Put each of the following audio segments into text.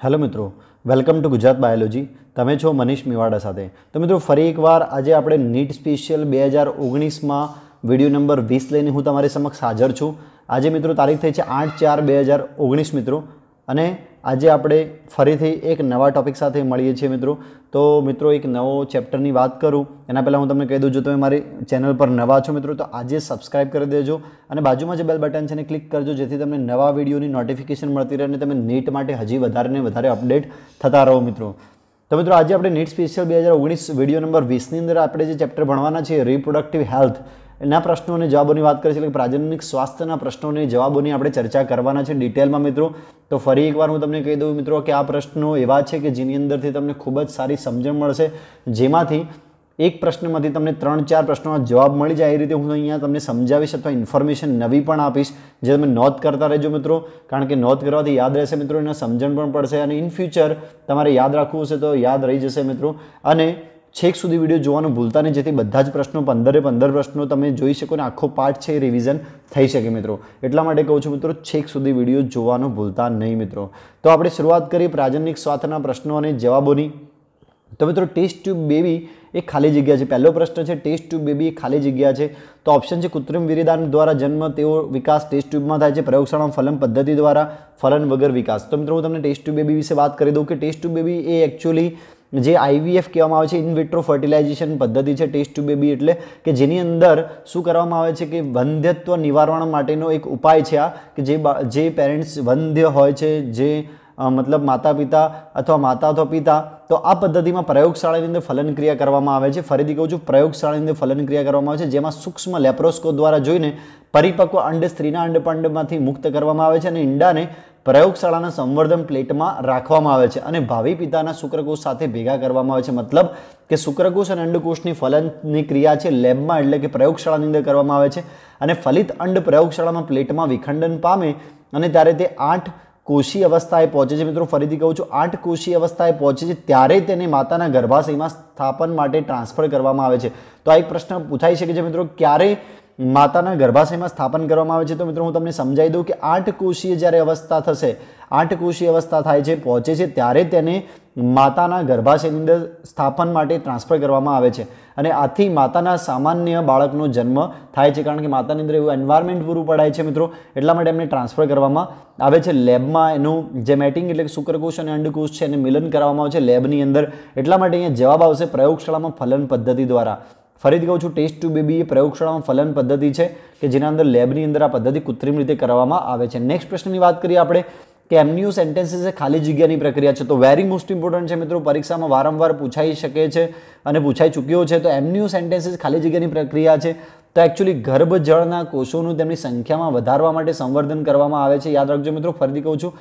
Hello મિત્રો, welcome to Gujarat biology. તમે છો મનીષ મેવાડા સાથે. તો મિત્રો ફરી એકવાર આજે આપણે નીટ સ્પેશિયલ 2019માં વિડીયો નંબર 20 લઈને હું તમારી સમક્ષ હાજર છું. આજે મિત્રો તારીખ થઈ છે 8/4/2019 મિત્રો, અને આજે આપણે ફરીથી એક નવા ટોપિક સાથે મળીએ છીએ મિત્રો. તો મિત્રો એક નવો ચેપ્ટરની વાત કરું એના પહેલાં હું તમને કહી દઉં, જો તમે મારી ચેનલ પર નવા છો મિત્રો તો આજે સબસ્ક્રાઇબ કરી દેજો અને બાજુમાં જે બેલ બટન છે એને ક્લિક કરજો, જેથી તમને નવા વિડીયોની નોટિફિકેશન મળતી રહે અને તમે નીટ માટે હજી વધારે ને વધારે અપડેટ થતા રહો મિત્રો. તો મિત્રો આજે આપણે નીટ સ્પેશિયલ 2019 વિડીયો નંબર 20ની અંદર આપણે જે ચેપ્ટર ભણવાના છે રિપ્રોડક્ટિવ હેલ્થ એના પ્રશ્નો અને જવાબોની વાત કરીએ છીએ, એટલે પ્રાજનનિક સ્વાસ્થ્યના પ્રશ્નો અને જવાબોની આપણે ચર્ચા કરવાના છે ડિટેલમાં મિત્રો. તો ફરી એકવાર હું તમને કહી દઉં મિત્રો કે આ પ્રશ્નો એવા છે કે જેની અંદરથી તમને ખૂબ જ સારી સમજણ મળશે, જેમાંથી એક પ્રશ્નમાંથી તમને 3-4 પ્રશ્નોના જવાબ મળી જાય. એ રીતે હું અહીંયા તમને સમજાવીશ અથવા ઇન્ફોર્મેશન નવી પણ આપીશ, જે તમે નોંધ કરતા રહેજો મિત્રો, કારણ કે નોંધ કરવાથી યાદ રહેશે મિત્રો, એને સમજણ પણ પડશે અને ઇન ફ્યુચર તમારે યાદ રાખવું હશે તો યાદ રહી જશે મિત્રો. અને છેક સુધી વિડીયો જોવાનું ભૂલતા નહીં, જેથી બધા જ પ્રશ્નો 15 પ્રશ્નો તમે જોઈ શકો અને આખો પાર્ટ છે એ રિવિઝન થઈ શકે મિત્રો. એટલા માટે કહું છું મિત્રો, છેક સુધી વિડીયો જોવાનું ભૂલતા નહીં મિત્રો. તો આપણે શરૂઆત કરીએ પ્રાજનનિક સ્વાસ્થ્યના પ્રશ્નો અને જવાબોની. તો મિત્રો ટેસ્ટ ટ્યુબ બેબી એક ખાલી જગ્યા છે. પહેલો પ્રશ્ન છે ટેસ્ટ ટ્યુબ બેબી એક ખાલી જગ્યા છે. તો ઓપ્શન છે કૃત્રિમ વીર્યદાન દ્વારા જન્મ, તેઓ વિકાસ ટેસ્ટ ટ્યુબમાં થાય છે. પ્રયોગશાળામાં ફલન પદ્ધતિ દ્વારા, ફલન વગર વિકાસ. તો મિત્રો હું તમને ટેસ્ટ ટ્યુબ બેબી વિશે વાત કરી દઉં કે ટેસ્ટ ટ્યુબ બેબી એ એકચ્યુઅલી જે IVF કહેવામાં આવે છે, ઇન વિટ્રો ફર્ટિલાઇઝેશન પદ્ધતિ છે ટેસ્ટ ટ્યુબ બેબી એટલે, કે જેની અંદર શું કરવામાં આવે છે કે વંધ્યત્વ નિવારણ માટેનો એક ઉપાય છે આ, કે જે પેરેન્ટ્સ વંધ્ય હોય છે, જે મતલબ માતા પિતા અથવા માતા અથવા પિતા, તો આ પદ્ધતિમાં પ્રયોગશાળાની અંદર ફલન ક્રિયા કરવામાં આવે છે. ફરીથી કહું છું, પ્રયોગશાળાની અંદર ફલન ક્રિયા કરવામાં આવે છે, જેમાં સૂક્ષ્મ લેપ્રોસ્કોપ દ્વારા જોઈને પરિપક્વ અંડ સ્ત્રીના અંડપંડમાંથી મુક્ત કરવામાં આવે છે અને ઈંડાને પ્રયોગશાળાના સંવર્ધન પ્લેટમાં રાખવામાં આવે છે અને ભાવિ પિતાના શુક્રકોષ સાથે ભેગા કરવામાં આવે છે. મતલબ કે શુક્રકોષ અને અંડકોષની ફલનની ક્રિયા છે લેબમાં એટલે કે પ્રયોગશાળાની અંદર કરવામાં આવે છે અને ફલિત અંડ પ્રયોગશાળામાં પ્લેટમાં વિખંડન પામે અને ત્યારે તે 8 કોષી અવસ્થાએ પહોંચે છે મિત્રો. ફરીથી કહું છું, 8 કોષી અવસ્થાએ પહોંચે છે ત્યારે તેને માતાના ગર્ભાશયમાં સ્થાપન માટે ટ્રાન્સફર કરવામાં આવે છે. તો આ એક પ્રશ્ન પૂછાઈ શકે છે મિત્રો, ક્યારે માતાના ગર્ભાશયમાં સ્થાપન કરવામાં આવે છે? તો મિત્રો હું તમને સમજાવી દઉં કે 8 કોષીય જ્યારે અવસ્થા થશે, 8 કોષીય અવસ્થા થાય છે, પહોંચે છે, ત્યારે તેને માતાના ગર્ભાશયની અંદર સ્થાપન માટે ટ્રાન્સફર કરવામાં આવે છે અને આથી માતાના સામાન્ય બાળકનો જન્મ થાય છે, કારણ કે માતાની અંદર એવું એન્વાયરમેન્ટ પૂરું પડાય છે મિત્રો, એટલા માટે એમને ટ્રાન્સફર કરવામાં આવે છે. લેબમાં એનું જે મેટિંગ એટલે કે શુક્રકોષ અને અંડકોષ છે એને મિલન કરવામાં આવે છે લેબની અંદર. એટલા માટે અહીંયા જવાબ આવશે પ્રયોગશાળામાં ફલન પદ્ધતિ દ્વારા. ફરીથી કહું છું, ટેસ્ટ ટ્યુબ બેબી એ પ્રયોગશાળામાં ફલન પદ્ધતિ છે કે જેના અંદર લેબની અંદર આ પદ્ધતિ કૃત્રિમ રીતે કરવામાં આવે છે. નેક્સ્ટ પ્રશ્નની વાત કરીએ આપણે કે એમન્યુ સેન્ટેન્સીસ એ ખાલી જગ્યાની પ્રક્રિયા છે. તો વેરી મોસ્ટ ઇમ્પોર્ટન્ટ છે મિત્રો, પરીક્ષામાં વારંવાર પૂછાઈ શકે છે અને પૂછાઈ ચૂક્યો છે. તો એમન્યુ સેન્ટેન્સીસ ખાલી જગ્યાની પ્રક્રિયા છે. તો એકચ્યુઅલી ગર્ભજળના કોષોનું તેમની સંખ્યામાં વધારવા માટે સંવર્ધન કરવામાં આવે છે. યાદ રાખજો મિત્રો, ફરીથી કહું છું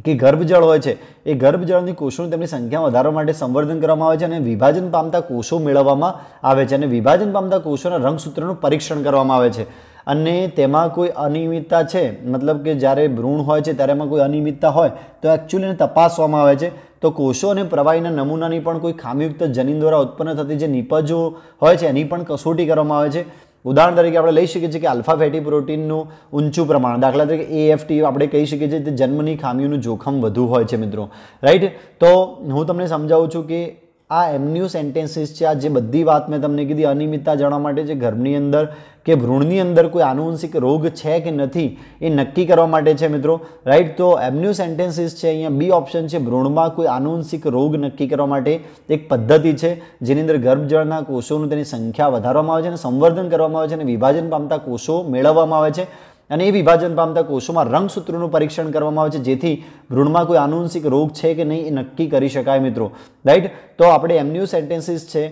કે ગર્ભજળ હોય છે એ ગર્ભજળની કોષોની તેમની સંખ્યા વધારવા માટે સંવર્ધન કરવામાં આવે છે અને વિભાજન પામતા કોષો મેળવવામાં આવે છે અને વિભાજન પામતા કોષોના રંગસૂત્રનું પરીક્ષણ કરવામાં આવે છે અને તેમાં કોઈ અનિયમિતતા છે, મતલબ કે જ્યારે ભ્રૂણ હોય છે ત્યારે એમાં કોઈ અનિયમિતતા હોય તો એકચ્યુઅલી એને તપાસવામાં આવે છે. તો કોષો અને પ્રવાહીના નમૂનાની પણ કોઈ ખામીયુક્ત જનીન દ્વારા ઉત્પન્ન થતી જે નિપજો હોય છે એની પણ કસોટી કરવામાં આવે છે. ઉદાહરણ તરીકે આપણે લઈ શકીએ છીએ કે આલ્ફા ફેટી પ્રોટીનનું ઊંચું પ્રમાણ, દાખલા તરીકે AFT આપણે કહી શકીએ છીએ તે જન્મની ખામીઓનું જોખમ વધુ હોય છે મિત્રો, રાઈટ. તો હું તમને સમજાવું છું કે આ એમન્યુ સેન્ટેન્સીસ છે, આ જે બધી વાત મેં તમને કીધી અનિયમિતતા જાણવા માટે છે, ગર્ભની અંદર કે ભ્રૂણની અંદર કોઈ આનુવંશિક રોગ છે કે નથી એ નક્કી કરવા માટે છે મિત્રો, રાઈટ. તો એમન્યુ સેન્ટેન્સીસ છે, અહીંયા બી ઓપ્શન છે, ભ્રૂણમાં કોઈ આનુવંશિક રોગ નક્કી કરવા માટે એક પદ્ધતિ છે જેની અંદર ગર્ભજળના કોષોનું તેની સંખ્યા વધારવામાં આવે છે અને સંવર્ધન કરવામાં આવે છે અને વિભાજન પામતા કોષો મેળવવામાં આવે છે અને એ વિભાજન પામતા કોષોમાં રંગસૂત્રોનું પરીક્ષણ કરવામાં આવે છે, જેથી ભ્રૂણમાં કોઈ આનુવંશિક રોગ છે કે નહીં એ નક્કી કરી શકાય મિત્રો, રાઈટ. તો આપણે એમન્યુ સેન્ટેન્સીસ છે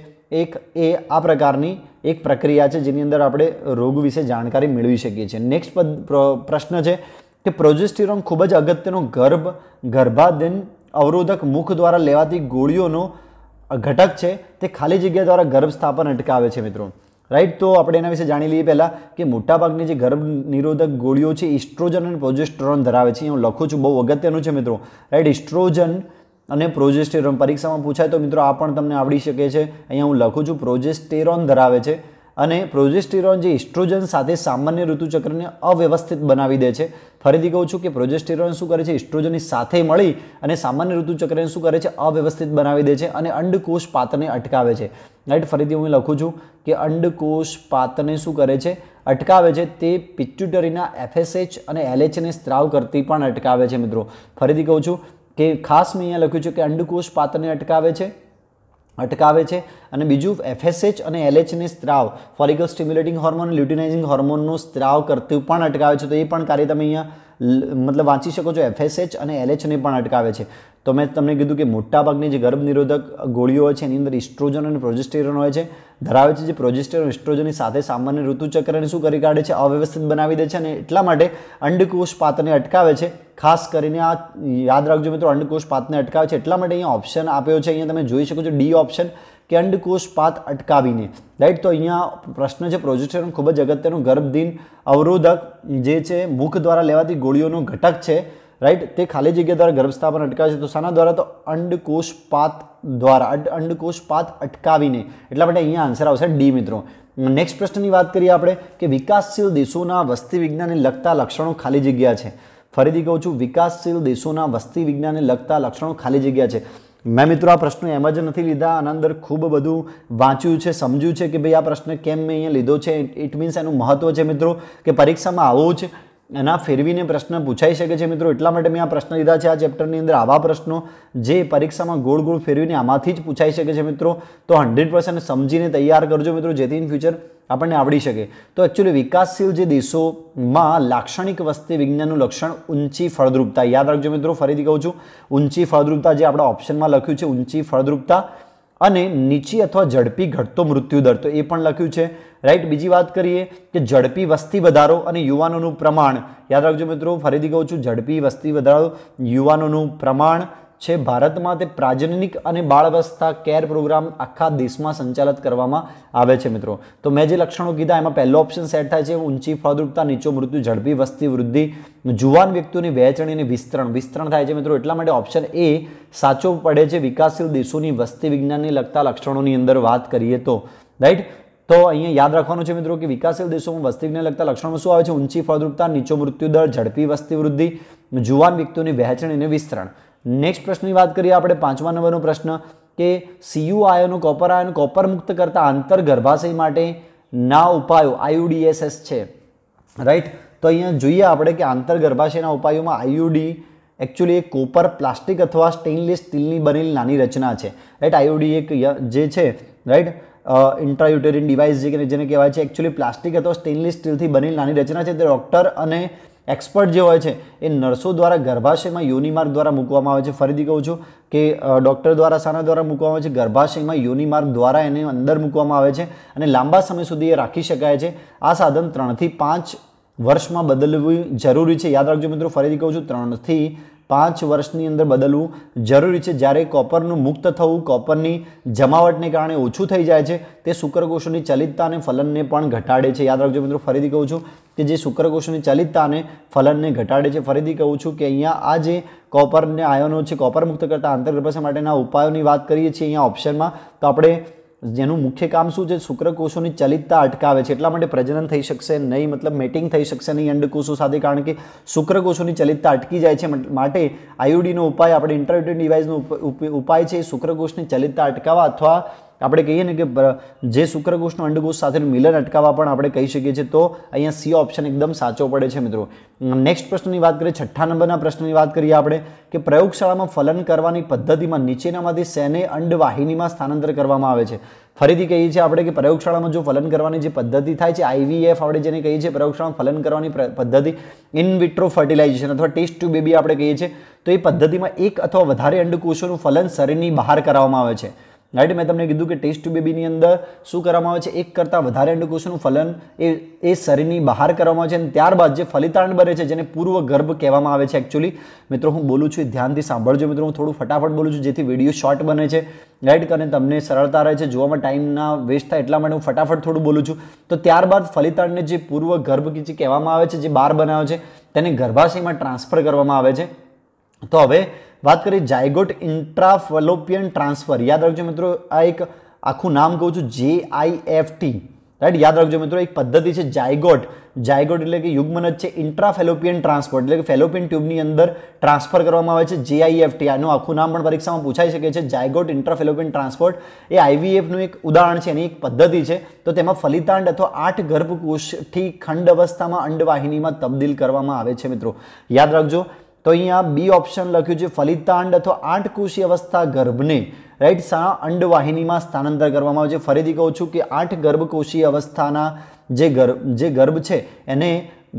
એ આ પ્રકારની એક પ્રક્રિયા છે જેની અંદર આપણે રોગ વિશે જાણકારી મેળવી શકીએ છીએ. નેક્સ્ટ પ્રશ્ન છે કે પ્રોજેસ્ટેરોન ખૂબ જ અગત્યનો ગર્ભાધાન અવરોધક મુખ દ્વારા લેવાતી ગોળીઓનો ઘટક છે, તે ખાલી જગ્યા દ્વારા ગર્ભ સ્થાપન અટકાવે છે મિત્રો, રાઈટ. તો આપણે એના વિશે જાણી લઈએ પહેલાં કે મોટાભાગની જે ગર્ભ નિરોધક ગોળીઓ છે ઇસ્ટ્રોજન અને પ્રોજેસ્ટેરોન ધરાવે છે. હું લખું છું, બહુ અગત્યનું છે મિત્રો, રાઈટ. ઇસ્ટ્રોજન અને પ્રોજેસ્ટેરોન પરીક્ષામાં પૂછાય તો મિત્રો આ પણ તમને આવડી શકે છે. અહીંયા હું લખું છું પ્રોજેસ્ટેરોન ધરાવે છે અને પ્રોજેસ્ટેરોન જે ઇસ્ટ્રોજન સાથે સામાન્ય ઋતુચક્રને અવ્યવસ્થિત બનાવી દે છે. ફરીથી કહું છું કે પ્રોજેસ્ટેરોન શું કરે છે, ઇસ્ટ્રોજનની સાથે મળી અને સામાન્ય ઋતુચક્રને શું કરે છે, અવ્યવસ્થિત બનાવી દે છે અને અંડકોષ પાતને અટકાવે છે. રાઈટ, ફરીથી હું લખું છું કે અંડકોષ પાતને શું કરે છે, અટકાવે છે. તે પિટ્યુટરીના FSH અને LH ને સ્ત્રાવ કરતી પણ અટકાવે છે. મિત્રો ફરીથી કહું છું કે ખાસ મેં અહીંયા લખ્યું છે કે અંડકોષ પાતને અટકાવે છે અને બીજું FSH અને LH ને સ્ત્રાવ, ફોલિકલ સ્ટિમ્યુલેટિંગ હોર્મોન, લ્યુટિનાઇઝિંગ હોર્મોનનો સ્ત્રાવ કરતું પણ અટકાવે છે. તો એ પણ કાર્ય તમે અહીંયા મતલબ વાંચી શકો છો. FSH અને LH ને પણ અટકાવે છે. તો મેં તમને કીધું કે મોટાભાગની જે ગર્ભ નિરોધક ગોળીઓ હોય છે એની અંદર ઇસ્ટ્રોજન અને પ્રોજેસ્ટેરોન હોય છે, ધરાવે છે. જે પ્રોજેસ્ટેરોન ઇસ્ટ્રોજનની સાથે સામાન્ય ઋતુચક્રને શું કરી કાઢે છે, અવ્યવસ્થિત બનાવી દે છે અને એટલા માટે અંડકોષ પાતને અટકાવે છે. ખાસ કરીને આ યાદ રાખજો મિત્રો, અંડકોષ પાતને અટકાવે છે એટલા માટે અહીંયા ઓપ્શન આપ્યો છે. અહીંયા તમે જોઈ શકો છો ડી ઓપ્શન, કે અંડકોષ પાત અટકાવીને. રાઈટ, તો અહીંયા પ્રશ્ન છે પ્રોજેસ્ટેરોન ખૂબ જ અગત્યનું ગર્ભદીન અવરોધક જે છે મુખ દ્વારા લેવાતી ગોળીઓનો ઘટક છે. રાઈટ, તે ખાલી જગ્યા દ્વારા ગર્ભસ્થાપન અટકાવે છે. તો શાના દ્વારા, તો અંડકોષ પાત દ્વારા, અંડકોષ પાત અટકાવીને. એટલા માટે અહીંયા આન્સર આવશે ડી. મિત્રો નેક્સ્ટ પ્રશ્નની વાત કરીએ આપણે કે વિકાસશીલ દેશોના વસ્તી વિજ્ઞાનને લગતા લક્ષણો ખાલી જગ્યા છે. ફરીથી કહું છું, વિકાસશીલ દેશોના વસ્તી વિજ્ઞાનને લગતા લક્ષણો ખાલી જગ્યા છે. મેં મિત્રો આ પ્રશ્નો એમ જ નથી લીધા, આના અંદર ખૂબ બધું વાંચ્યું છે, સમજ્યું છે કે ભાઈ આ પ્રશ્ન કેમ મેં અહીંયા લીધો છે. ઇટ મીન્સ એનું મહત્વ છે મિત્રો કે પરીક્ષામાં આવું જ એના ફેરવીને પ્રશ્ન પૂછાઈ શકે છે. મિત્રો એટલા માટે મેં આ પ્રશ્ન લીધા છે. આ ચેપ્ટરની અંદર આવા પ્રશ્નો જે પરીક્ષામાં ગોળ ગોળ ફેરવીને આમાંથી જ પૂછાઈ શકે છે. મિત્રો તો 100% સમજીને તૈયાર કરજો મિત્રો, જેથી ઇન ફ્યુચર આપણને આવડી શકે. તો એકચ્યુઅલી વિકાસશીલ જે દેશોમાં લાક્ષણિક વસ્તી વિજ્ઞાનનું લક્ષણ ઊંચી ફળદ્રુપતા. યાદ રાખજો મિત્રો, ફરીથી કહું છું, ઊંચી ફળદ્રુપતા જે આપણા ઓપ્શનમાં લખ્યું છે, ઊંચી ફળદ્રુપતા અને નીચી અથવા ઝડપી ઘટતો મૃત્યુદર, તો એ પણ લખ્યું છે. રાઈટ, બીજી વાત કરીએ કે ઝડપી વસ્તી વધારો અને યુવાનોનું પ્રમાણ. યાદ રાખજો મિત્રો, ફરીથી કહું છું, ઝડપી વસ્તી વધારો, યુવાનોનું પ્રમાણ છે. ભારતમાં તે પ્રાજનનિક અને બાળવસ્થા કેર પ્રોગ્રામ આખા દેશમાં સંચાલિત કરવામાં આવે છે. મિત્રો તો મેં જે લક્ષણો કીધા એમાં પહેલો ઓપ્શન સેટ થાય છે, ઊંચી ફળદ્રુપતા, નીચો મૃત્યુ, ઝડપી વસ્તી વૃદ્ધિ, જુવાન વ્યક્તિઓની વહેંચણી અને વિસ્તરણ થાય છે. મિત્રો એટલા માટે ઓપ્શન એ સાચો પડે છે વિકાસશીલ દેશોની વસ્તી વિજ્ઞાનને લગતા લક્ષણોની અંદર વાત કરીએ તો. રાઈટ, તો અહીંયા યાદ રાખવાનું છે મિત્રો કે વિકાસશીલ દેશોમાં વસ્તી વિજ્ઞાનને લગતા લક્ષણો શું આવે છે, ઊંચી ફળદ્રુપતા, નીચો મૃત્યુદર, ઝડપી વસ્તી વૃદ્ધિ, જુવાન વ્યક્તિઓની વહેંચણી અને વિસ્તરણ. નેક્સ્ટ પ્રશ્નની વાત કરીએ આપણે, 5મા નંબરનો પ્રશ્ન કે CU આયનો, કોપર આયન, કોપર મુક્ત કરતા આંતર ગર્ભાશય માટે ના ઉપાયો IUDSS છે. રાઈટ, તો અહીંયા જોઈએ આપણે કે આંતર ગર્ભાશયના ઉપાયોમાં IUD એકચ્યુઅલી એક કોપર, પ્લાસ્ટિક અથવા સ્ટેનલેસ સ્ટીલની બનેલી નાની રચના છે. રાઈટ, IUD એક જે છે, રાઈટ, ઇન્ટ્રાયુટેરિન ડિવાઇસ જેને કહેવાય છે, એકચ્યુઅલી પ્લાસ્ટિક અથવા સ્ટેનલેસ સ્ટીલથી બનેલી નાની રચના છે. તે ડૉક્ટર અને એક્સપર્ટ જે હોય છે એ નર્સો દ્વારા ગર્ભાશયમાં યોનિમાર્ગ દ્વારા મૂકવામાં આવે છે. ફરીથી કહું છું કે ડૉક્ટર દ્વારા શાના દ્વારા મૂકવામાં આવે છે, ગર્ભાશયમાં યોનિમાર્ગ દ્વારા એને અંદર મૂકવામાં આવે છે અને લાંબા સમય સુધી એ રાખી શકાય છે. આ સાધન 3 થી 5 વર્ષમાં બદલવું જરૂરી છે. યાદ રાખજો મિત્રો, ફરીથી કહું છું, 3 થી 5 વર્ષની અંદર બદલવું જરૂરી છે. જ્યારે કોપરનું મુક્ત થવું કોપરની જમાવટને કારણે ઓછું થઈ જાય છે, તે શુક્રકોષોની ચલિતતા અને ફલનને પણ ઘટાડે છે. યાદ રાખજો મિત્રો, ફરીથી કહું છું કે જે શુક્રકોષોની ચલિતતા અને ફલનને ઘટાડે છે. ફરીથી કહું છું કે અહીંયા આ જે કોપરને આયનો છે, કોપર મુક્ત કરતા આંતરગર્ભાશય માટેના ઉપાયોની વાત કરીએ છીએ અહીંયા ઓપ્શનમાં, તો આપણે જેનું મુખ્ય કામ શું છે, શુક્રકોષોની ચલિતતા અટકાવે છે. એટલા માટે પ્રજનન થઈ શકશે નહીં, મતલબ મેટિંગ થઈ શકશે નહીં અંડકોષો સાથે, કારણ કે શુક્રકોષોની ચલિતતા અટકી જાય છે. માટે IUDનો ઉપાય, આપણે ઇન્ટ્રાયુટેરિન ડિવાઇસનો ઉપાય છે એ શુક્રકોષની ચલિતતા અટકાવવા અથવા આપણે કહીએ ને કે જે શુક્રકોષનું અંડકોષ સાથેનું મિલન અટકાવવા પણ આપણે કહી શકીએ છીએ. તો અહીંયા C ઓપ્શન એકદમ સાચો પડે છે મિત્રો. નેક્સ્ટ પ્રશ્નની વાત કરીએ, 6થા નંબરના પ્રશ્નની વાત કરીએ આપણે કે પ્રયોગશાળામાં ફલન કરવાની પદ્ધતિમાં નીચેનામાંથી શેને અંડવાહિનીમાં સ્થાનાંતર કરવામાં આવે છે. ફરીથી કહીએ છીએ આપણે કે પ્રયોગશાળામાં જો ફલન કરવાની જે પદ્ધતિ થાય છે, IVF આપણે જેને કહીએ છીએ, પ્રયોગશાળામાં ફલન કરવાની પદ્ધતિ, ઇન વિટ્રો ફર્ટિલાઇઝેશન અથવા ટેસ્ટ ટ્યુબ બેબી આપણે કહીએ છીએ, તો એ પદ્ધતિમાં એક અથવા વધારે અંડકોષોનું ફલન શરીરની બહાર કરવામાં આવે છે. રાઈટ, મેં તમને કીધું કે ટેસ્ટ ટ્યુબ બેબીની અંદર શું કરવામાં આવે છે, એક કરતાં વધારે અંડકોષોનું ફલન એ શરીરની બહાર કરવામાં આવે છે અને ત્યારબાદ જે ફલિતાંડ બને છે જેને પૂર્વ ગર્ભ કહેવામાં આવે છે. એકચ્યુઅલી મિત્રો હું બોલું છું ધ્યાનથી સાંભળજો મિત્રો, હું થોડું ફટાફટ બોલું છું જેથી વિડીયો શોર્ટ બને છે. રાઈટ, અને તમને સરળતા રહે છે, જોવામાં ટાઈમના વેસ્ટ થાય એટલા માટે હું ફટાફટ થોડું બોલું છું. તો ત્યારબાદ ફલિતાંડને જે પૂર્વ ગર્ભ જે કહેવામાં આવે છે, જે બહાર બનાવે છે, તેને ગર્ભાશયમાં ટ્રાન્સફર કરવામાં આવે છે. તો હવે વાત કરીએ જાયગોટ ઇન્ટ્રાફલોપિયન ટ્રાન્સફર. યાદ રાખજો મિત્રો, આ એક આખું નામ કહું છું, JIFT. રાઈટ, યાદ રાખજો મિત્રો, એક પદ્ધતિ છે જાયગોટ. જાયગોટ એટલે કે યુગ્મનજ છે ઇન્ટ્રાફેલોપિયન ટ્રાન્સપોર્ટ, એટલે કે ફેલોપિયન ટ્યુબની અંદર ટ્રાન્સફર કરવામાં આવે છે, JIFT. આનું આખું નામ પણ પરીક્ષામાં પૂછાઈ શકે છે, જાયગોટ ઇન્ટ્રાફેલોપિયન ટ્રાન્સપોર્ટ. એ IVFનું એક ઉદાહરણ છે, એની એક પદ્ધતિ છે. તો તેમાં ફલિતાંડ અથવા 8 ગર્ભકોષથી ખંડ અવસ્થામાં અંડવાહિનીમાં તબદીલ કરવામાં આવે છે મિત્રો, યાદ રાખજો. તો અહીંયા બી ઓપ્શન લખ્યું છે, ફલિતાંડ અથવા 8 કોષીય અવસ્થા ગર્ભને રાઈટ અંડવાહિનીમાં સ્થાનાંતર કરવામાં આવે છે. ફરીથી કહું છું કે 8 ગર્ભકોષીય અવસ્થાના જે ગર્ભ છે એને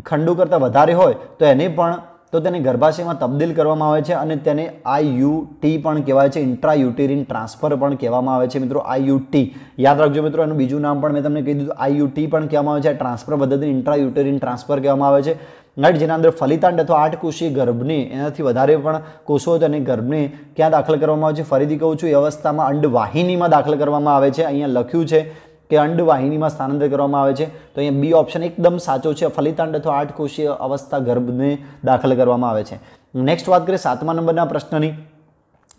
ખંડો કરતાં વધારે હોય તો એને પણ તો તેને ગર્ભાશયમાં તબદીલ કરવામાં આવે છે અને તેને IUT પણ કહેવાય છે, ઇન્ટ્રાયુટેરિન ટ્રાન્સફર પણ કહેવામાં આવે છે મિત્રો, IUT. યાદ રાખજો મિત્રો, એનું બીજું નામ પણ મેં તમને કહી દીધું, IUT પણ કહેવામાં આવે છે. ટ્રાન્સફર પદ્ધતિ ઇન્ટ્રાયુટેરિન ટ્રાન્સફર કહેવામાં આવે છે, રાઈટ, જેના અંદર ફલિતાંડ અથવા 8 કોષીય ગર્ભને એનાથી વધારે પણ કોષો હોય તો એને ગર્ભને ક્યાં દાખલ કરવામાં આવે છે? ફરીથી કહું છું, એ અવસ્થામાં અંડવાહિનીમાં દાખલ કરવામાં આવે છે. અહીંયા લખ્યું છે કે અંડવાહિનીમાં સ્થાનાંતર કરવામાં આવે છે, તો અહીંયા બી ઓપ્શન એકદમ સાચો છે, ફલિતાંડ અથવા 8 કોષીય અવસ્થા ગર્ભને દાખલ કરવામાં આવે છે. નેક્સ્ટ વાત કરીએ 7મા નંબરના પ્રશ્નની,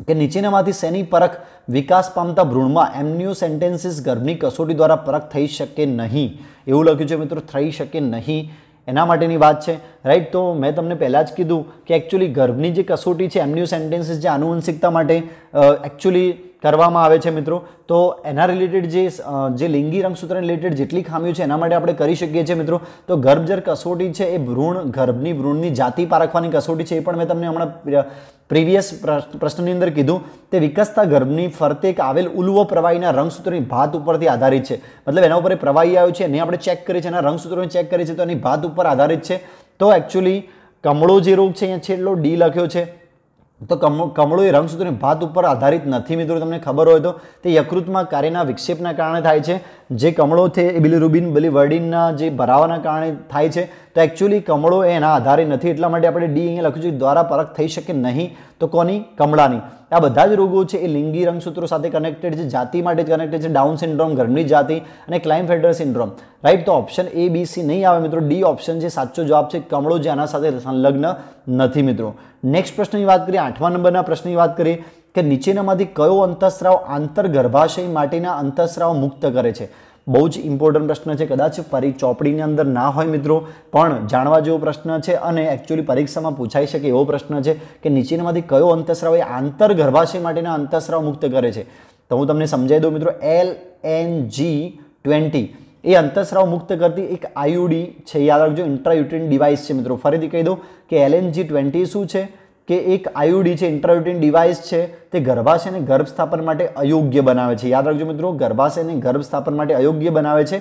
કે નીચેનામાંથી શેની પરખ વિકાસ પામતા ભ્રૂણમાં એમ્નિયોસેન્ટેન્સિસ ગર્ભની કસોટી દ્વારા પરખ થઈ શકે નહીં? એવું લખ્યું છે મિત્રો, થઈ શકે નહીં, એના માટેની વાત છે, રાઈટ. તો મેં તમને પહેલાં જ કીધું કે એકચ્યુઅલી ગર્ભની જે કસોટી છે એમ્નિયોસેન્ટેન્સિસ જે આનુવંશિકતા માટે એકચ્યુઅલી કરવામાં આવે છે મિત્રો, તો એના રિલેટેડ જે લિંગી રંગસૂત્રને રિલેટેડ જેટલી ખામીઓ છે એના માટે આપણે કરી શકીએ છીએ મિત્રો. તો ગર્ભજર કસોટી છે એ ભ્રૂણની જાતિ પારખવાની કસોટી છે, એ પણ મેં તમને હમણાં પ્રીવિયસ પ્રશ્નની અંદર કીધું. તે વિકસતા ગર્ભની ફરતે આવેલ ઉલ્વ પ્રવાહીના રંગસૂત્રની ભાત ઉપરથી આધારિત છે, મતલબ એના ઉપર પ્રવાહી આવ્યું છે એને આપણે ચેક કરીએ છીએ, એના રંગસૂત્રોને ચેક કરીએ છીએ તો એની ભાત ઉપર આધારિત છે. તો એકચ્યુઅલી કમળો જે રોગ છે અહીંયા છેલ્લો D લખ્યો છે, તો કમળો એ રંગસૂત્રની ભાત ઉપર આધારિત નથી મિત્રો, તમને ખબર હોય તો. તે યકૃતમાં કાર્યના વિક્ષેપના કારણે થાય છે. જે કમળો છે એ બિલિરુબિન-બિલિવર્ડિનના જે ભરાવાના કારણે થાય છે. તો એકચ્યુઅલી કમળો એના આધારે નથી, એટલા માટે આપણે D અહીંયા લખ્યું છે, દ્વારા પરખ થઈ શકે નહીં. તો કોની? કમળાની. આ બધા જ રોગો છે એ લિંગી રંગસૂત્રો સાથે કનેક્ટેડ છે, જાતિ માટે જ કનેક્ટેડ છે, ડાઉન સિન્ડ્રોમ, ગર્ભની જાતિ અને ક્લાઇનફેલ્ટર સિન્ડ્રોમ, રાઈટ. તો ઓપ્શન A, B, C નહીં આવે મિત્રો, D ઓપ્શન જે સાચો જવાબ છે, કમળો જે આના સાથે સંલગ્ન નથી મિત્રો. નેક્સ્ટ પ્રશ્નની વાત કરીએ, 8મા નંબરના પ્રશ્નની વાત કરીએ, કે નીચેનામાંથી કયો અંતઃસ્રાવ આંતરગર્ભાશય માટેના અંતઃસ્રાવ મુક્ત કરે છે? બહુ જ ઇમ્પોર્ટન્ટ પ્રશ્ન છે, કદાચ ચોપડીની અંદર ના હોય મિત્રો, પણ જાણવા જેવો પ્રશ્ન છે અને એકચ્યુઅલી પરીક્ષામાં પૂછાઈ શકે એવો પ્રશ્ન છે કે નીચેનામાંથી કયો અંતઃસ્રાવ એ આંતરગર્ભાશય માટેના અંતઃસ્રાવ મુક્ત કરે છે? તો હું તમને સમજાવી દઉં મિત્રો, LNG-20 એ અંતઃસ્રાવ મુક્ત કરતી એક IUD છે, યાદ રાખજો, ઇન્ટ્રાયુટેરિન ડિવાઇસ છે મિત્રો. ફરીથી કહી દઉં કે LNG-20 શું છે? કે એક IUD છે, ઇન્ટ્રાયુટેરિન ડિવાઇસ છે, તે ગર્ભાશયને ગર્ભસ્થાપન માટે અયોગ્ય બનાવે છે. યાદ રાખજો મિત્રો, ગર્ભાશયને ગર્ભસ્થાપન માટે અયોગ્ય બનાવે છે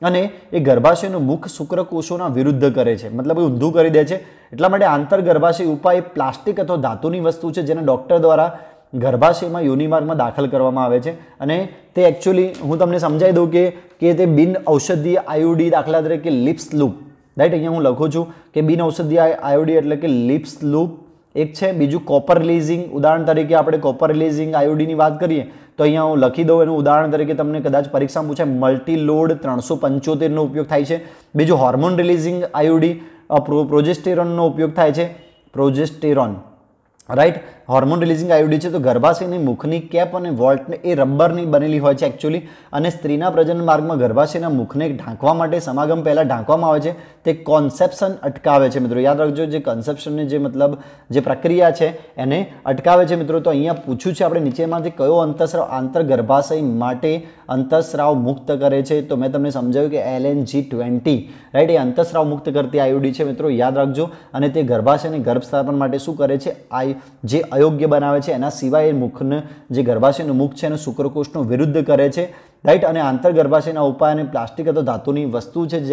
અને એ ગર્ભાશયનું મુખ શુક્રકોષોના વિરુદ્ધ કરે છે, મતલબ એ ઊંધું કરી દે છે. એટલા માટે આંતરગર્ભાશય ઉપાય પ્લાસ્ટિક અથવા ધાતુની વસ્તુ છે જેને ડૉક્ટર દ્વારા ગર્ભાશયમાં યોનિમાર્ગમાં દાખલ કરવામાં આવે છે. અને તે એકચ્યુઅલી હું તમને સમજાવી દઉં કે તે બિન ઔષધીય IUD, દાખલા તરીકે લિપ્સ લૂપ, રાઈટ. અહીંયા હું લખું છું કે બિન ઔષધીય IUD એટલે કે લિપ્સ લૂપ એક છે. બીજું કોપર રિલીઝિંગ, ઉદાહરણ તરીકે આપણે કોપર રિલીઝિંગ IUD ની વાત કરીએ તો અહીંયા હું લખી દઉં, એનું ઉદાહરણ તરીકે તમને કદાચ પરીક્ષામાં પૂછાય, મલ્ટીલોડ 375 નો ઉપયોગ થાય છે. બીજું હોર્મોન રિલીઝિંગ IUD, પ્રોજેસ્ટેરોનનો ઉપયોગ થાય છે, progesterone, right. Hormone releasing IUD છે. તો ગર્ભાશયની મુખની કેપ અને વોલ્ટને એ રબરની બનેલી હોય છે એકચ્યુઅલી, અને સ્ત્રીના પ્રજનન માર્ગમાં ગર્ભાશયના મુખને ઢાંકવા માટે સમાગમ પહેલાં ઢાંકવામાં આવે છે. તે કોન્સેપ્શન અટકાવે છે મિત્રો, યાદ રાખજો, જે કન્સેપ્શનની જે મતલબ જે પ્રક્રિયા છે એને અટકાવે છે મિત્રો. તો અહીંયા પૂછ્યું છે આપણે નીચેમાંથી કયો અંતઃસ્રાવ આંતરગર્ભાશય માટે અંતઃસ્રાવ મુક્ત કરે છે? તો મેં તમને સમજાવ્યું કે LNG-20, રાઈટ, એ અંતઃસ્રાવ મુક્ત કરતી IUD છે મિત્રો, યાદ રાખજો. અને તે ગર્ભાશયને ગર્ભસ્થાપન માટે શું કરે છે? જે અયોગ્ય બનાવે છે. એના સિવાય મુખને, જે ગર્ભાશયનું મુખ છે એને શુક્રકોષનો વિરુદ્ધ કરે છે, રાઈટ. અને આંતરગર્ભાશયના ઉપાયને પ્લાસ્ટિક અથવા ધાતુની વસ્તુ છે જે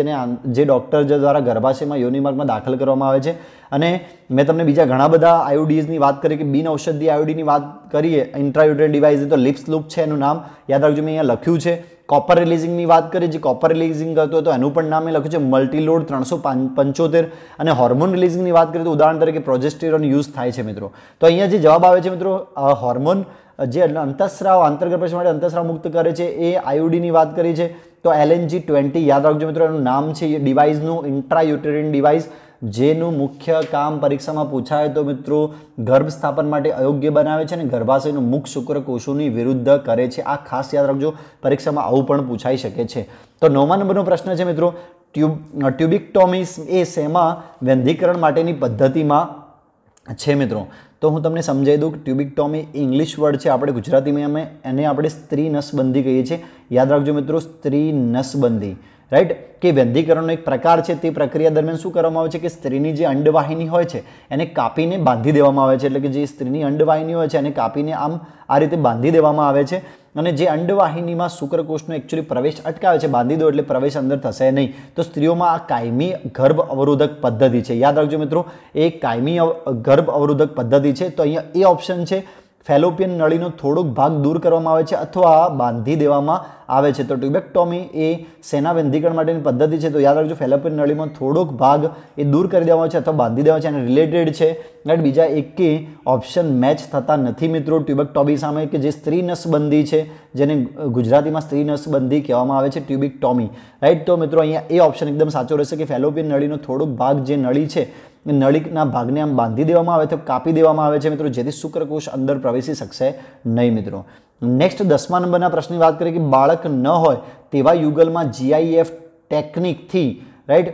ડૉક્ટર દ્વારા ગર્ભાશયમાં યોનિમાર્ગમાં દાખલ કરવામાં આવે છે. અને મેં તમને બીજા ઘણા બધા IUDની વાત કરી, કે બિન ઔષધીય IUDની વાત કરીએ, ઇન્ટ્રાયુટેરિન ડિવાઇસ, તો લિપ્સ લૂપ છે એનું નામ, યાદ રાખજો, મેં અહીંયા લખ્યું છે. કોપર રિલીઝિંગની વાત કરીએ, જે કોપર રિલીઝિંગ કરતો હતો એનું પણ નામ એ લખ્યું છે, મલ્ટીલોડ 375. અને હોર્મોન રિલીઝિંગની વાત કરીએ તો ઉદાહરણ તરીકે પ્રોજેસ્ટેરોન યુઝ થાય છે મિત્રો. તો અહીંયા જે જવાબ આવે છે મિત્રો, હોર્મોન જે અંતઃસ્રાવ આંતરગર્ભાશય માટે અંતઃસ્રાવ મુક્ત કરે છે એ IUDની વાત કરી છે. તો LNG-20 યાદ રાખજો મિત્રો, એનું નામ છે ડિવાઇસનું, ઇન્ટ્રાયુટેરિન ડિવાઇસ, જેનું મુખ્ય કામ પરીક્ષામાં પૂછાય તો મિત્રો ગર્ભ સ્થાપન માટે અયોગ્ય બનાવે છે અને ગર્ભાશયનું મુખ શુક્રકોષોની વિરુદ્ધ કરે છે. આ ખાસ યાદ રાખજો, પરીક્ષામાં આવું પણ પૂછાઈ શકે છે. તો 9મા નંબરનો પ્રશ્ન છે મિત્રો, ટ્યુબિક્ટોમી એ શેમાં વેંધીકરણ માટેની પદ્ધતિમાં છે મિત્રો? તો હું તમને સમજાવી દઉં કે ટ્યુબિક્ટોમી ઇંગ્લિશ વર્ડ છે, આપણે ગુજરાતીમાં એને આપણે સ્ત્રી નસબંધી કહીએ છીએ. યાદ રાખજો મિત્રો, સ્ત્રી નસબંધી, રાઈટ, કે વેંધીકરણનો એક પ્રકાર છે. તે પ્રક્રિયા દરમિયાન શું કરવામાં આવે છે કે સ્ત્રીની જે અંડવાહિની હોય છે એને કાપીને બાંધી દેવામાં આવે છે. એટલે કે જે સ્ત્રીની અંડવાહિની હોય છે એને કાપીને આમ આ રીતે બાંધી દેવામાં આવે છે અને જે અંડવાહિનીમાં શુક્રકોષનો એકચ્યુઅલી પ્રવેશ અટકાવે છે, બાંધી દો એટલે પ્રવેશ અંદર થશે નહીં. તો સ્ત્રીઓમાં આ કાયમી ગર્ભ અવરોધક પદ્ધતિ છે. યાદ રાખજો મિત્રો, એ કાયમી ગર્ભ અવરોધક પદ્ધતિ છે. તો અહીંયા એ ઓપ્શન છે, ફેલોપિયન નળીનો થોડોક ભાગ દૂર કરવામાં આવે છે અથવા બાંધી દેવામાં આવે છે. તો ટ્યુબેક્ટોમી એ શેના વેંધીકરણ માટેની પદ્ધતિ છે? તો યાદ રાખજો, ફેલોપિયન નળીમાં થોડોક ભાગ એ દૂર કરી દેવામાં આવે છે અથવા બાંધી દેવામાં છે અને રિલેટેડ છે. રાઈટ, બીજા એકે ઓપ્શન મેચ થતા નથી મિત્રો ટ્યુબેક્ટોમી સામે, કે જે સ્ત્રી નસબંધી છે, જેને ગુજરાતીમાં સ્ત્રી નસબંધી કહેવામાં આવે છે, ટ્યુબિક્ટોમી. રાઈટ, તો મિત્રો અહીંયા એ ઓપ્શન એકદમ સાચો રહેશે કે ફેલોપિયન નળીનો થોડોક ભાગ જે નળી છે નળીના ભાગને આમ બાંધી દેવામાં આવે છે, કાપી દેવામાં આવે છે મિત્રો, જેથી શુક્રકોષ અંદર પ્રવેશી શકશે નહીં મિત્રો. નેક્સ્ટ 10મા નંબરના પ્રશ્નની વાત કરીએ કે બાળક ન હોય તેવા યુગલમાં GIF ટેકનિકથી, રાઈટ,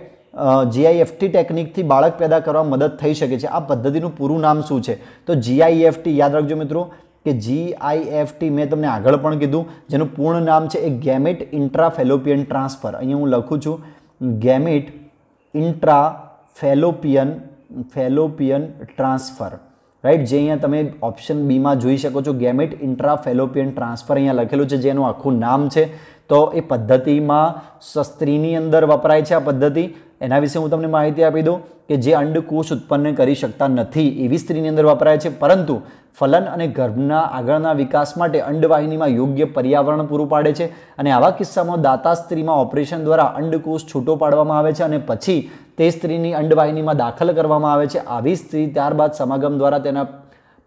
GIFT ટેકનિકથી બાળક પેદા કરવામાં મદદ થઈ શકે છે. આ પદ્ધતિનું પૂરું નામ શું છે? તો GIFT યાદ રાખજો મિત્રો કે GIFT મેં તમને આગળ પણ કીધું, જેનું પૂર્ણ નામ છે એ ગેમેટ ઇન્ટ્રાફેલોપિયન ટ્રાન્સફર. અહીંયા હું લખું છું ગેમેટ ઇન્ટ્રાફેલોપિયન ટ્રાન્સફર, રાઈટ, જે અહીંયા તમે ઓપ્શન બીમાં જોઈ શકો છો, ગેમેટ ઇન્ટ્રાફેલોપિયન ટ્રાન્સફર અહીંયા લખેલું છે, જેનું આખું નામ છે. તો એ પદ્ધતિમાં સ્ત્રીની અંદર વપરાય છે આ પદ્ધતિ. એના વિશે હું તમને માહિતી આપી દઉં કે જે અંડકોષ ઉત્પન્ન કરી શકતા નથી એવી સ્ત્રીની અંદર વપરાય છે, પરંતુ ફલન અને ગર્ભના આગળના વિકાસ માટે અંડવાહિનીમાં યોગ્ય પર્યાવરણ પૂરું પાડે છે. અને આવા કિસ્સામાં દાતા સ્ત્રીમાં ઓપરેશન દ્વારા અંડકોષ છૂટો પાડવામાં આવે છે અને પછી તે સ્ત્રીની અંડવાહિનીમાં દાખલ કરવામાં આવે છે. આવી સ્ત્રી ત્યારબાદ સમાગમ દ્વારા તેના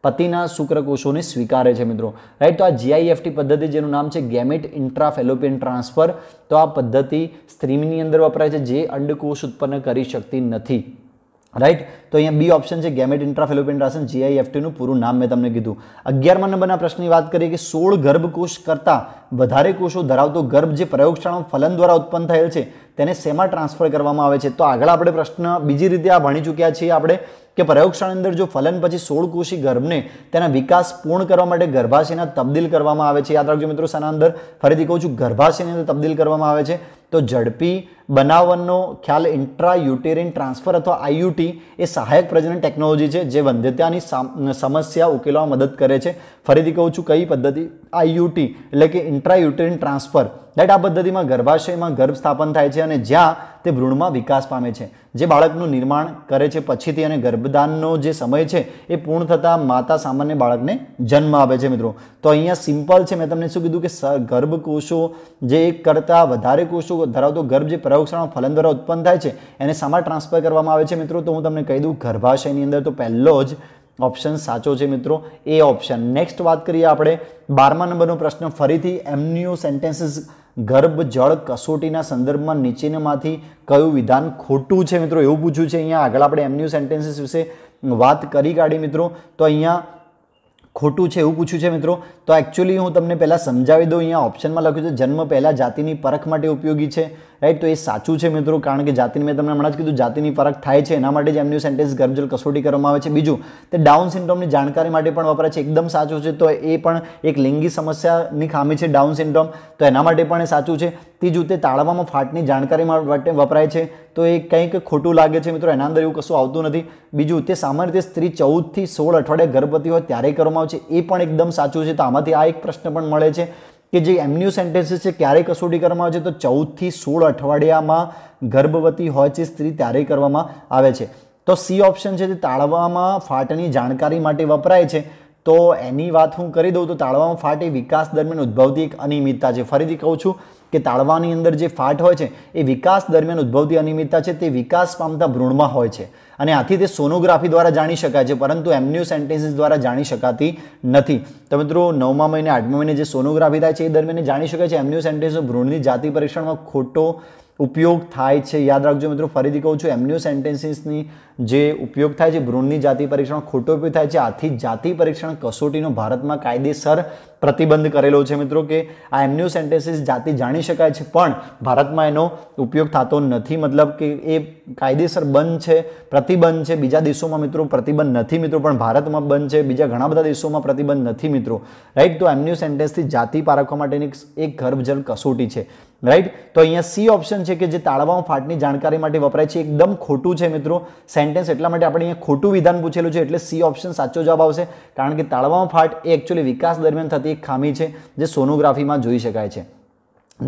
પતિના શુક્રકોષોને સ્વીકારે છે મિત્રો. રાઈટ, તો આ GIFT પદ્ધતિ, જેનું નામ છે ગેમેટ ઇન્ટ્રાફેલોપિયન ટ્રાન્સફર, તો આ પદ્ધતિ સ્ત્રીની અંદર વપરાય છે જે અંડકોષ ઉત્પન્ન કરી શકતી નથી. રાઈટ, તો અહીંયા બી ઓપ્શન છે ગેમેટ ઇન્ટ્રાફેલોપિયન ટ્રાન્સફર, GIFT નું પૂરું નામ મેં તમને કીધું. 11મા નંબરના પ્રશ્નની વાત કરીએ કે 16 ગર્ભકોષ કરતાં વધારે કોષો ધરાવતો ગર્ભ જે પ્રયોગશાળામાં ફલન દ્વારા ઉત્પન્ન થયેલ છે તેને શેમાં ટ્રાન્સફર કરવામાં આવે છે? તો આગળ આપણે પ્રશ્ન બીજી રીતે આ ભણી ચૂક્યા છીએ આપણે કે પ્રયોગશાળાની અંદર જો ફલન પછી 16 કોષી ગર્ભને તેના વિકાસ પૂર્ણ કરવા માટે ગર્ભાશયના તબદીલ કરવામાં આવે છે. યાદ રાખજો મિત્રો, શાના અંદર? ફરીથી કહું છું, ગર્ભાશયની અંદર તબદીલ કરવામાં આવે છે. તો ઝડપી બનાવવાનો ખ્યાલ ઇન્ટ્રાયુટેરિન ટ્રાન્સફર અથવા IUT એ સહાયક પ્રજનન ટેકનોલોજી છે જે વંધ્યતાની સમસ્યા ઉકેલવામાં મદદ કરે છે. ફરીથી કહું છું, કઈ પદ્ધતિ? IUT એટલે કે ઇન્ટ્રાયુટેરિન ટ્રાન્સફર. રાઈટ, આ પદ્ધતિમાં ગર્ભાશયમાં ગર્ભ સ્થાપન થાય છે અને જ્યાં તે ભ્રૂણમાં વિકાસ પામે છે, જે બાળકનું નિર્માણ કરે છે પછીથી, અને ગર્ભદાનનો જે સમય છે એ પૂર્ણ થતાં માતા સામાન્ય બાળકને જન્મ આપે છે મિત્રો. તો અહીંયા સિમ્પલ છે, મેં તમને શું કીધું કે ગર્ભકોષો જે એક કરતાં વધારે કોષો ધરાવતો ગર્ભ જે પ્રયોગશાળામાં ફલન દ્વારા ઉત્પન્ન થાય છે એને શામાં ટ્રાન્સફર કરવામાં આવે છે મિત્રો? તો હું તમને કહી દઉં, ગર્ભાશયની અંદર. તો પહેલો જ ઓપ્શન સાચો છે મિત્રો, એ ઓપ્શન. નેક્સ્ટ વાત કરીએ આપણે 12મા નંબરનો પ્રશ્ન, ફરીથી એમનિયો સેન્ટેન્સીસ ગર્ભ જળ કસોટીના સંદર્ભમાં નીચેનામાંથી કયું વિધાન ખોટું છે મિત્રો? એવું પૂછ્યું છે. અહીંયા આગળ આપણે એમનિયો સેન્ટેન્સીસ વિશે વાત કરી કાઢી મિત્રો. તો અહીંયા ખોટું છે એવું પૂછ્યું છે મિત્રો. તો એકચ્યુઅલી હું તમને પહેલાં સમજાવી દઉં. અહીંયા ઓપ્શનમાં લખ્યું છે જન્મ પહેલાં જાતિની પરખ માટે ઉપયોગી છે. રાઈટ, તો એ સાચું છે મિત્રો, કારણ કે જાતિની મેં તમને હમણાં જ કીધું જાતિની પરખ થાય છે, એના માટે જ એમનું સેન્ટેન્સ ગર્ભજળ કસોટી કરવામાં આવે છે. બીજું, તે ડાઉન સિન્ડ્રોમની જાણકારી માટે પણ વપરાય છે, એકદમ સાચું છે. તો એ પણ એક લિંગી સમસ્યાની ખામી છે ડાઉન સિન્ડ્રોમ, તો એના માટે પણ એ સાચું છે. ત્રીજું, તે તાળવામાં ફાટની જાણકારી માટે વપરાય છે, તો એ કંઈક ખોટું લાગે છે મિત્રો, એના અંદર એવું કશું આવતું નથી. બીજું, તે સામાન્ય રીતે સ્ત્રી 14 થી 16 અઠવાડિયા ગર્ભવતી હોય ત્યારે કરવામાં આવે છે, એ પણ એકદમ સાચું છે. તો આમાંથી આ એક પ્રશ્ન પણ મળે છે કે જે એમન્યુ સેન્ટેન્સીસ છે ક્યારે કસોટી કરવામાં આવે છે? તો 14 થી 16 અઠવાડિયામાં ગર્ભવતી હોય છે સ્ત્રી ત્યારે કરવામાં આવે છે. તો સી ઓપ્શન છે, તે તાળવામાં ફાટની જાણકારી માટે વપરાય છે. તો એની વાત હું કરી દઉં તો તાળવામાં ફાટ એ વિકાસ દરમિયાન ઉદ્ભવતી એક અનિયમિતતા છે. ફરીથી કહું છું કે તાળવાની અંદર જે ફાટ હોય છે એ વિકાસ દરમિયાન ઉદ્ભવતી અનિયમિતતા છે, તે વિકાસ પામતા ભ્રૂણમાં હોય છે અને આથી તે સોનોગ્રાફી દ્વારા જાણી શકાય છે, પરંતુ એમન્યુ સેન્ટેન્સીસ દ્વારા જાણી શકાતી નથી. તો મિત્રો 9મા મહિને 8મા મહિને જે સોનોગ્રાફી થાય છે એ દરમિયાન જાણી શકાય છે. એમન્યુ સેન્ટેન્સ ભ્રૂણની જાતિ પરીક્ષણમાં ખોટો ઉપયોગ થાય છે? યાદ રાખજો મિત્રો, ફરીથી કહું છું, એમ્નિયોસેન્ટેન્સીસની જે ઉપયોગ થાય છે ભ્રૂણની જાતિ પરીક્ષણ ખોટો ઉપયોગ થાય છે. આથી જાતિ પરીક્ષણ કસોટીનો ભારતમાં કાયદેસર પ્રતિબંધ કરેલો છે મિત્રો, કે આ એમ્નિયોસેન્ટેન્સીસ જાતિ જાણી શકાય છે પણ ભારતમાં એનો ઉપયોગ થતો નથી, મતલબ કે એ કાયદેસર બંધ છે, પ્રતિબંધ છે. બીજા દેશોમાં મિત્રો પ્રતિબંધ નથી મિત્રો, પણ ભારતમાં બંધ છે. બીજા ઘણા બધા દેશોમાં પ્રતિબંધ નથી મિત્રો, રાઈટ. તો એમ્નિયોસેન્ટેન્સથી જાતિ પારખવા માટેની એક ગર્ભજળ કસોટી છે, રાઈટ. તો અહીંયા સી ઓપ્શન છે કે જે તાળવામાં ફાટની જાણકારી માટે વપરાય છે, એકદમ ખોટું છે મિત્રો સેન્ટેન્સ, એટલા માટે આપણે અહીંયા ખોટું વિધાન પૂછેલું છે, એટલે સી ઓપ્શન સાચો જવાબ આવશે. કારણ કે તાળવામાં ફાટ એ એકચ્યુઅલી વિકાસ દરમિયાન થતી એક ખામી છે જે સોનોગ્રાફીમાં જોઈ શકાય છે.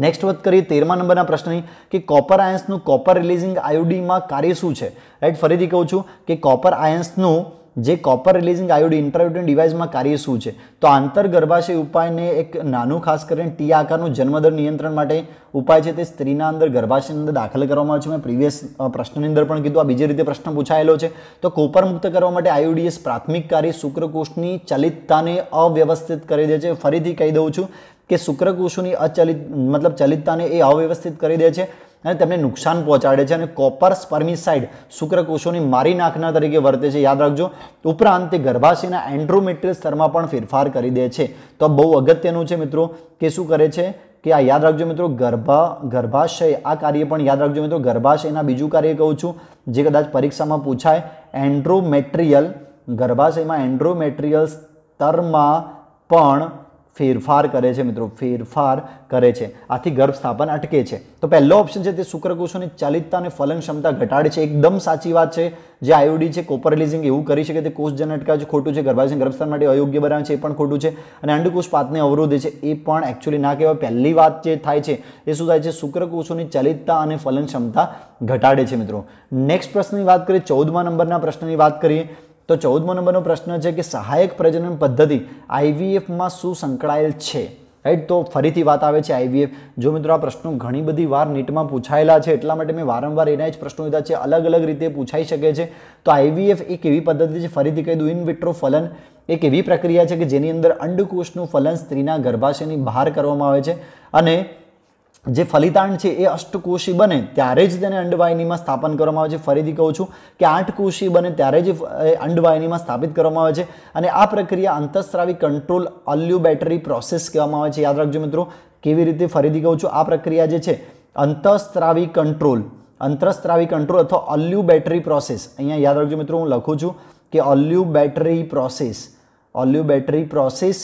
નેક્સ્ટ વાત કરીએ 13મા નંબરના પ્રશ્નની, કે કોપર આયન્સનું કોપર રિલીઝિંગ આયોડીનમાં કાર્ય શું છે? રાઈટ, ફરીથી કહું છું કે કોપર આયન્સનું જે કોપર રિલીઝિંગ આયોડી ઇન્ટ્રાયુટેન ડિવાઇસમાં કાર્ય શું છે? તો આંતરગર્ભાશય ઉપાયને એક નાનું ખાસ કરીને ટી આકારનું જન્મદર નિયંત્રણ માટે ઉપાય છે, તે સ્ત્રીના અંદર ગર્ભાશયની અંદર દાખલ કરવામાં આવે છે. મેં પ્રીવિયસ પ્રશ્નની અંદર પણ કીધું, આ બીજી રીતે પ્રશ્ન પૂછાયેલો છે. તો કોપર મુક્ત કરવા માટે આયોડીએસ પ્રાથમિક કાર્ય શુક્રકોષની ચલિતતાને અવ્યવસ્થિત કરી દે છે. ફરીથી કહી દઉં છું કે શુક્રકોષોની ચલિતતાને એ અવ્યવસ્થિત કરી દે છે અને તેમને નુકસાન પહોંચાડે છે, અને કોપર સ્પર્મિસાઇડ શુક્રકોષોની મારી નાખનાર તરીકે વર્તે છે. યાદ રાખજો. ઉપરાંત તે ગર્ભાશયના એન્ડ્રોમેટ્રિયલ સ્તરમાં પણ ફેરફાર કરી દે છે. તો બહુ અગત્યનું છે મિત્રો કે શું કરે છે, કે આ યાદ રાખજો મિત્રો, ગર્ભાશય આ કાર્ય પણ યાદ રાખજો મિત્રો. ગર્ભાશયના બીજું કાર્ય કહું છું જે કદાચ પરીક્ષામાં પૂછાય, એન્ડ્રોમેટ્રિયલ, ગર્ભાશયમાં એન્ડ્રોમેટ્રિયલ સ્તરમાં પણ ફેરફાર કરે છે મિત્રો, ફેરફાર કરે છે. આથી ગર્ભ સ્થાપન અટકે છે. તો પહેલો ઓપ્શન છે તે શુક્રકોષોની ચાલિતતા અને ફલન ક્ષમતા ઘટાડે છે. એકદમ સાચી વાત છે. જે આયોડી છે કોપર રિલીઝિંગ એવું કરી શકે તે કોષજન અટકાવે છે, ખોટું છે. ગર્ભાશય ગર્ભસ્થાન માટે અયોગ્ય બનાવે છે, એ પણ ખોટું છે. અને અંડકોષ પાથને અવરોધે છે, એ પણ એકચ્યુઅલી ના કહેવાય. પહેલી વાત જે થાય છે એ શું થાય છે, શુક્રકોષોની ચાલિતતા અને ફલન ક્ષમતા ઘટાડે છે મિત્રો. નેક્સ્ટ પ્રશ્નની વાત કરીએ, 14મા નંબરના પ્રશ્નની વાત કરીએ. તો 14મો નંબરનો પ્રશ્ન છે કે સહાયક પ્રજનન પદ્ધતિ આઈવીએફમાં શું સંકળાયેલ છે? રાઈટ, તો ફરીથી વાત આવે છે આઈવીએફ. જો મિત્રો આ પ્રશ્નો ઘણી બધી વાર નીટમાં પૂછાયેલા છે, એટલા માટે મેં વારંવાર એના જ પ્રશ્નો લીધા છે. અલગ અલગ રીતે પૂછાઈ શકે છે. તો આઈવીએફ એક એવી પદ્ધતિ છે, ફરીથી કહી દઉં, ઇન વિટ્રો ફલન એક એવી પ્રક્રિયા છે કે જેની અંદર અંડકોષનું ફલન સ્ત્રીના ગર્ભાશયની બહાર કરવામાં આવે છે, અને જે ફલિતાંડ છે એ અષ્ટકોષી બને ત્યારે જ તેને અંડવાહિનીમાં સ્થાપન કરવામાં આવે છે. ફરીથી કહું છું કે 8 કોષી બને ત્યારે જ અંડવાહિનીમાં સ્થાપિત કરવામાં આવે છે. અને આ પ્રક્રિયા અંતઃસ્રાવી કંટ્રોલ ઓલ્યુબેટરી પ્રોસેસ કહેવામાં આવે છે. યાદ રાખજો મિત્રો, કેવી રીતે? ફરીથી કહું છું, આ પ્રક્રિયા જે છે અંતઃસ્રાવી કંટ્રોલ અથવા ઓલ્યુબેટરી પ્રોસેસ. અહીંયા યાદ રાખજો મિત્રો, હું લખું છું કે ઓલ્યુબેટરી પ્રોસેસ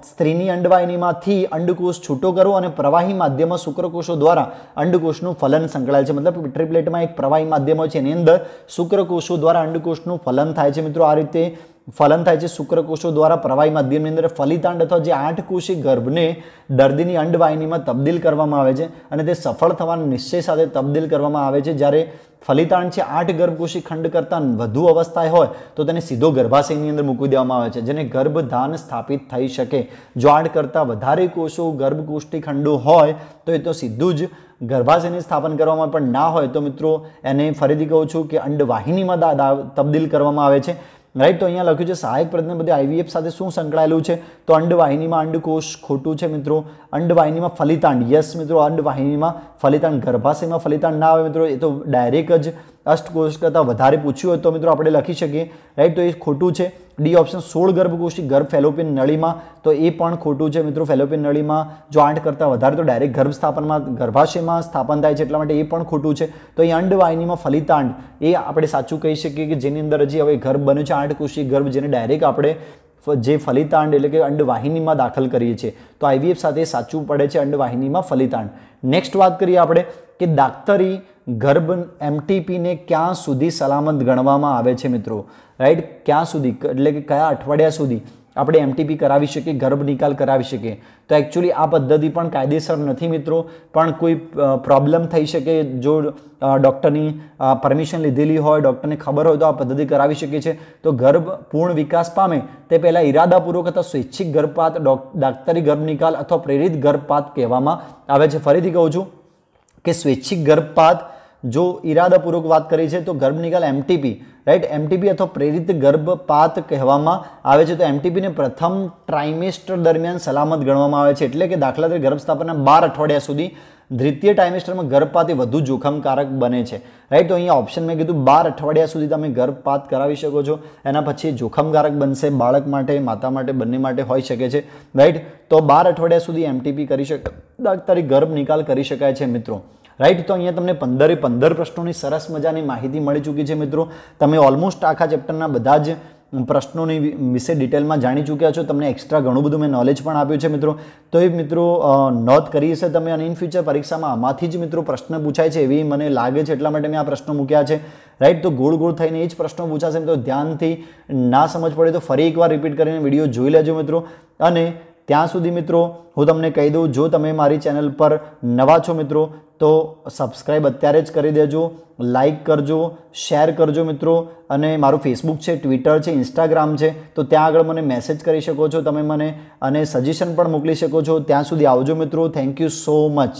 સ્ત્રીની અંડવાહિનીમાંથી અંડકોષ છૂટો કરવો અને પ્રવાહી માધ્યમમાં શુક્રકોષો દ્વારા અંડકોષનું ફલન સંકળાયેલ છે. મતલબ ટ્રિપ્લેટમાં એક પ્રવાહી માધ્યમ હોય છે, એની અંદર શુક્રકોષો દ્વારા અંડકોષનું ફલન થાય છે મિત્રો. આ રીતે ફલન થાય છે શુક્રકોષો દ્વારા પ્રવાહી માધ્યમની અંદર. ફલિતાંડ અથવા જે 8 કોષી ગર્ભને દર્દીની અંડવાહિનીમાં તબદીલ કરવામાં આવે છે, અને તે સફળ થવાના નિશ્ચય સાથે તબદીલ કરવામાં આવે છે. જ્યારે ફલિતાંડ છે 8 ગર્ભકોષી ખંડ કરતાં વધુ અવસ્થાએ હોય તો તેને સીધો ગર્ભાશયની અંદર મૂકી દેવામાં આવે છે, જેને ગર્ભધાન સ્થાપિત થઈ શકે. જો 8 કરતાં વધારે કોષો ગર્ભકોષ્ઠી ખંડો હોય તો એ તો સીધું જ ગર્ભાશયની સ્થાપન કરવામાં, પણ ના હોય તો મિત્રો એને ફરીથી કહું છું કે અંડવાહિનીમાં તબદીલ કરવામાં આવે છે. રાઈટ, તો અહીંયા લખ્યું છે સહાયક પ્રજનન બધી આઈવીએફ સાથે શું સંકળાયેલું છે? તો અંડવાહિનીમાં અંડકોષ ખોટું છે મિત્રો. અંડવાહિનીમાં ફલિતાંડ, યસ મિત્રો, અંડવાહિનીમાં ફલિતાંડ. ગર્ભાશયમાં ફલિતાંડ ના આવે મિત્રો, એ તો ડાયરેક્ટ જ અષ્ટકોષ કરતાં વધારે પૂછ્યું હોય તો મિત્રો આપણે લખી શકીએ. રાઈટ, તો એ ખોટું છે. ડી ઓપ્શન 16 ગર્ભકોષી ગર્ભ ફેલોપિયન નળીમાં, તો એ પણ ખોટું છે મિત્રો. ફેલોપિયન નળીમાં જો 8 કરતાં વધારે તો ડાયરેક્ટ ગર્ભ સ્થાપનમાં ગર્ભાશયમાં સ્થાપન થાય છે, એટલા માટે એ પણ ખોટું છે. તો અહીં અંડવાહિનીમાં ફલિતાંડ એ આપણે સાચું કહી શકીએ કે જેની અંદર હજી હવે ગર્ભ બન્યો છે 8 કોષી ગર્ભ, જેને ડાયરેક્ટ આપણે જે ફલિતાંડ એટલે કે અંડવાહિનીમાં દાખલ કરીએ છીએ. તો આઈવીએફ સાથે સાચું પડે છે અંડવાહિનીમાં ફલિતાંડ. નેક્સ્ટ વાત કરીએ આપણે કે દાક્તરી ગર્ભ એમટીપીને ક્યાં સુધી સલામત ગણવામાં આવે છે મિત્રો? રાઈટ, ક્યાં સુધી એટલે કે કયા અઠવાડિયા સુધી આપણે એમટીપી કરાવી શકીએ, ગર્ભ નિકાલ કરાવી શકીએ? તો એકચ્યુઅલી આ પદ્ધતિ પણ કાયદેસર નથી મિત્રો, પણ કોઈ પ્રોબ્લેમ થઈ શકે. જો ડૉક્ટરની પરમિશન લીધેલી હોય, ડૉક્ટરને ખબર હોય તો આ પદ્ધતિ કરાવી શકીએ છીએ. તો ગર્ભ પૂર્ણ વિકાસ પામે તે પહેલાં ઈરાદાપૂર્વક અથવા સ્વૈચ્છિક ગર્ભપાત દાક્તરી ગર્ભ નિકાલ અથવા પ્રેરિત ગર્ભપાત કહેવામાં આવે છે. ફરીથી કહું છું કે સ્વૈચ્છિક ગર્ભપાત જો ઈરાદાપૂર્વક વાત કરી છે તો ગર્ભ નિકાલ એમટીપી, રાઈટ, એમટીપી અથવા પ્રેરિત ગર્ભપાત કહેવામાં આવે છે. તો એમટીપીને પ્રથમ ટ્રાઇમેસ્ટર દરમિયાન સલામત ગણવામાં આવે છે. એટલે કે દાખલા તરીકે ગર્ભ સ્થાપનના 12 અઠવાડિયા સુધી દ્વિતીય ટ્રાઇમેસ્ટરમાં ગર્ભપાત એ વધુ જોખમકારક બને છે, રાઈટ. તો અહીંયા ઓપ્શન મેં કીધું 12 અઠવાડિયા સુધી તમે ગર્ભપાત કરાવી શકો છો, એના પછી જોખમકારક બનશે, બાળક માટે માતા માટે બંને માટે હોઈ શકે છે, રાઈટ. તો 12 અઠવાડિયા સુધી એમટીપી કરી શકાય, ગર્ભ નિકાલ કરી શકાય છે મિત્રો, રાઈટ. તો અહીંયા તમને 15 પ્રશ્નોની સરસ મજાની માહિતી મળી ચૂકી છે મિત્રો. તમે ઓલમોસ્ટ આખા ચેપ્ટરના બધા જ પ્રશ્નોની વિશે ડિટેલમાં જાણી ચૂક્યા છો. તમને એક્સ્ટ્રા ઘણું બધું મેં નોલેજ પણ આપ્યું છે મિત્રો. તો એ મિત્રો નોંધ કરી હશે તમે, અને ઇન ફ્યુચર પરીક્ષામાં આમાંથી જ મિત્રો પ્રશ્ન પૂછાય છે એવી મને લાગે છે, એટલા માટે મેં આ પ્રશ્નો મૂક્યા છે, રાઈટ. તો ગોળ ગોળ થઈને એ જ પ્રશ્નો પૂછાશે મિત્રો. ધ્યાનથી ના સમજ પડે તો ફરી એકવાર રિપીટ કરીને વિડીયો જોઈ લેજો મિત્રો. અને ત્યાં સુધી મિત્રો હું તમને કહી દઉં, જો તમે મારી ચેનલ પર નવા છો મિત્રો તો સબસ્ક્રાઈબ અત્યારે જ કરી દેજો, લાઇક કરજો, શેર કરજો મિત્રો. અને મારું ફેસબુક છે, ટ્વિટર છે, ઇન્સ્ટાગ્રામ છે, તો ત્યાં આગળ મને મેસેજ કરી શકો છો તમે મને, અને સજેશન પણ મોકલી શકો છો. ત્યાં સુધી આવજો મિત્રો. Thank you so much.